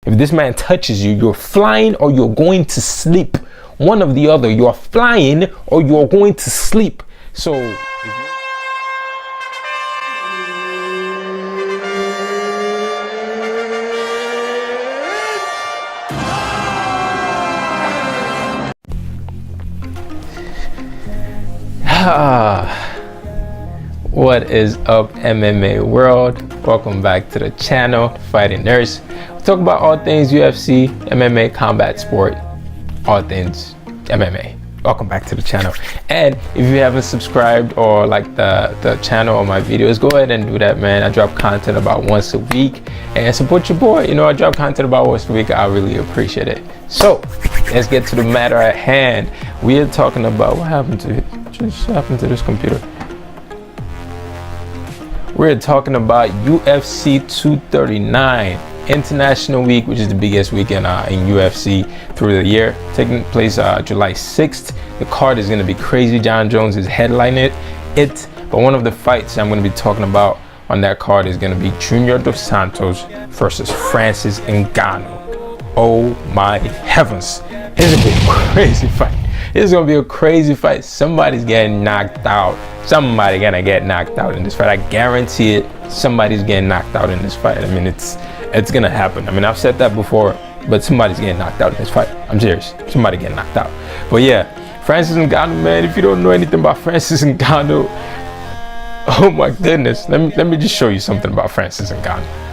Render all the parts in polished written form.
If this man touches you, you're flying or you're going to sleep. One of the other. You're flying or you're going to sleep. So what is up, MMA world? Welcome back to the channel, Fighting Nurse. We talk about all things UFC, MMA, combat sport, all things MMA. Welcome back to the channel. And if you haven't subscribed or liked the channel or my videos, go ahead and do that, man. I drop content about once a week, and support your boy. You know, I drop content about once a week. I really appreciate it. So let's get to the matter at hand. We are talking about what happened to this computer. We're talking about UFC 239 International Week, which is the biggest weekend in UFC through the year, taking place July 6th. The card is going to be crazy. John Jones is headlining it. But one of the fights I'm going to be talking about on that card is going to be Junior Dos Santos versus Francis Ngannou. Oh my heavens. This is going to be a crazy fight. This is going to be a crazy fight. Somebody's getting knocked out. Somebody's going to get knocked out in this fight. I guarantee it. Somebody's getting knocked out in this fight. I mean, it's going to happen. I mean, I've said that before, but somebody's getting knocked out in this fight. I'm serious. Somebody getting knocked out. But yeah, Francis Ngannou, man, if you don't know anything about Francis Ngannou, oh my goodness. Let me just show you something about Francis Ngannou.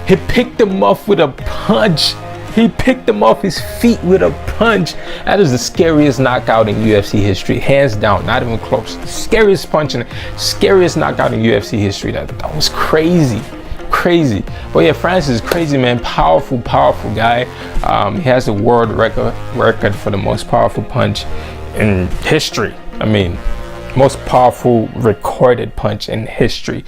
He picked him off with a punch. He picked him off his feet with a punch. That is the scariest knockout in UFC history, hands down, not even close. Scariest punch and scariest knockout in UFC history. That was crazy. But yeah, Francis is crazy, man. Powerful guy. He has a world record for the most powerful punch in history. I mean, most powerful recorded punch in history.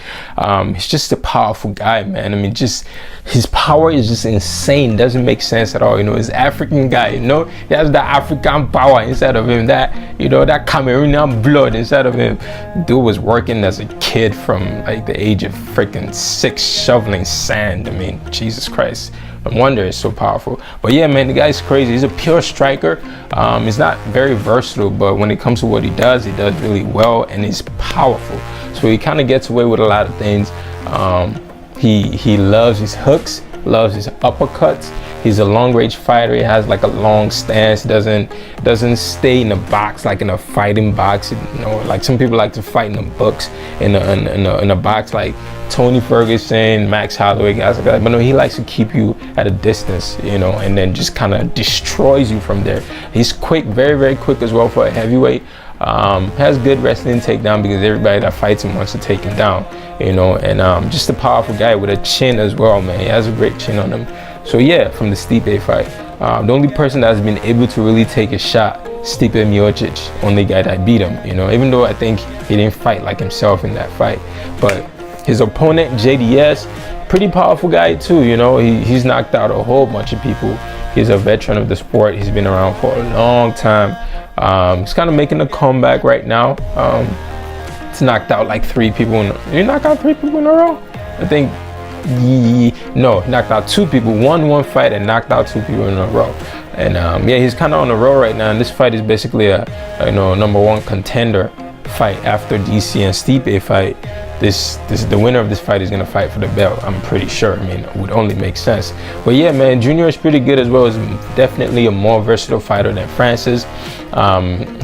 He's just a powerful guy, man. I mean, just his power is just insane. Doesn't make sense at all. You know, he's African guy, you know, he has that African power inside of him, that, you know, that Cameroonian blood inside of him. Dude was working as a kid from like the age of freaking 6 shoveling sand. I mean, Jesus Christ. No wonder it's so powerful. But yeah, man, the guy's crazy. He's a pure striker. He's not very versatile, but when it comes to what he does really well, and he's powerful. So he kind of gets away with a lot of things. He loves his hooks, loves his uppercuts. He's a long-range fighter. He has like a long stance. Doesn't stay in a box like in a fighting box. You know, like some people like to fight in the books, in a box like Tony Ferguson, Max Holloway, guys like that. But no, he likes to keep you at a distance, you know, and then just kind of destroys you from there. He's quick, very quick as well for a heavyweight. Has good wrestling takedown because everybody that fights him wants to take him down, you know, and just a powerful guy with a chin as well, man. He has a great chin on him. So yeah, from the Stipe fight, the only person that's been able to really take a shot, Stipe Miocic, only guy that beat him, you know, even though I think he didn't fight like himself in that fight. But his opponent, JDS, pretty powerful guy too, you know. He's knocked out a whole bunch of people. He's a veteran of the sport. He's been around for a long time. He's kind of making a comeback right now. He's knocked out like 3 people. Did he knock out 3 people in a row? I think, no, he knocked out 2 people. Won one fight and knocked out 2 people in a row. And yeah, he's kind of on the roll right now. And this fight is basically a #1 contender fight after DC and Stipe fight. The winner of this fight is gonna fight for the belt, I'm pretty sure. I mean, it would only make sense. But yeah, man, Junior is pretty good as well. He's definitely a more versatile fighter than Francis.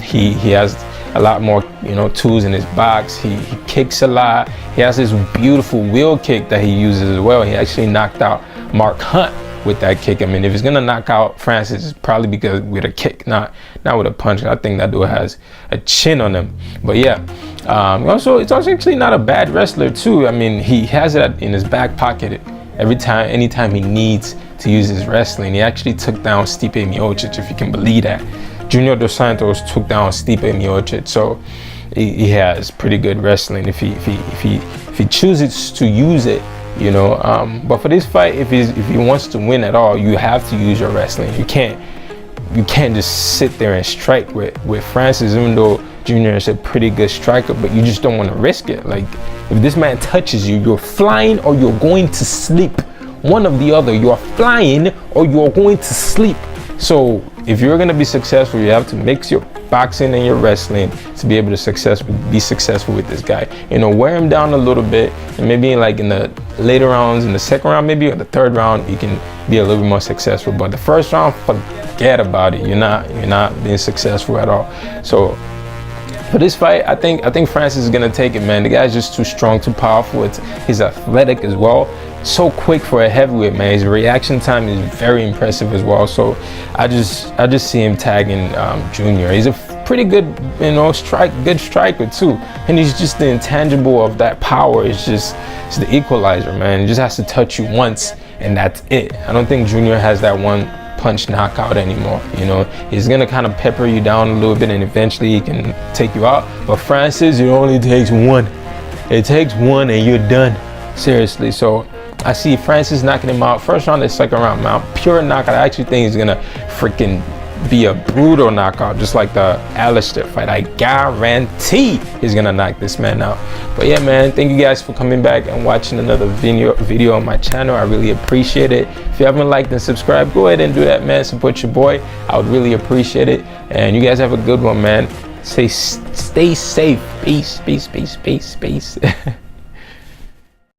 He has a lot more, you know, tools in his box. He kicks a lot. He has this beautiful wheel kick that he uses as well. He actually knocked out Mark Hunt with that kick. I mean, if he's gonna knock out Francis, it's probably because with a kick, not with a punch. I think that dude has a chin on him. But yeah, it's also actually not a bad wrestler too. I mean, he has it in his back pocket anytime he needs to use his wrestling. He actually took down Stipe Miocic, if you can believe that. Junior Dos Santos took down Stipe Miocic, so he has pretty good wrestling if he chooses to use it, you know. But for this fight, if he wants to win at all, you have to use your wrestling. You can't you can't just sit there and strike with Francis, even though Junior is a pretty good striker, but you just don't want to risk it. Like, if this man touches you, you're flying or you're going to sleep. One of the other, you're flying or you're going to sleep. So if you're going to be successful, you have to mix your boxing and your wrestling to be able to be successful with this guy. You know, wear him down a little bit, and maybe like in the later rounds, in the second round maybe, or the third round, you can be a little bit more successful. But the first round, forget about it. You're not being successful at all. So for this fight, I think Francis is gonna take it, man. The guy's just too strong, too powerful. He's athletic as well. So quick for a heavyweight, man. His reaction time is very impressive as well. So I just see him tagging Junior. He's a pretty good, you know, good striker too. And he's just the intangible of that power. It's the equalizer, man. He just has to touch you once, and that's it. I don't think Junior has that one punch knockout anymore. You know, he's gonna kind of pepper you down a little bit, and eventually he can take you out. But Francis, it only takes one. It takes one and you're done. Seriously. So I see Francis knocking him out first round and second round, man. Pure knockout. I actually think he's gonna freaking be a brutal knockout, just like the Alistair fight. I guarantee he's gonna knock this man out. But yeah, man, thank you guys for coming back and watching another video on my channel. I really appreciate it. If you haven't liked and subscribed, go ahead and do that, man. Support your boy. I would really appreciate it. And you guys have a good one, man. Stay safe. Peace.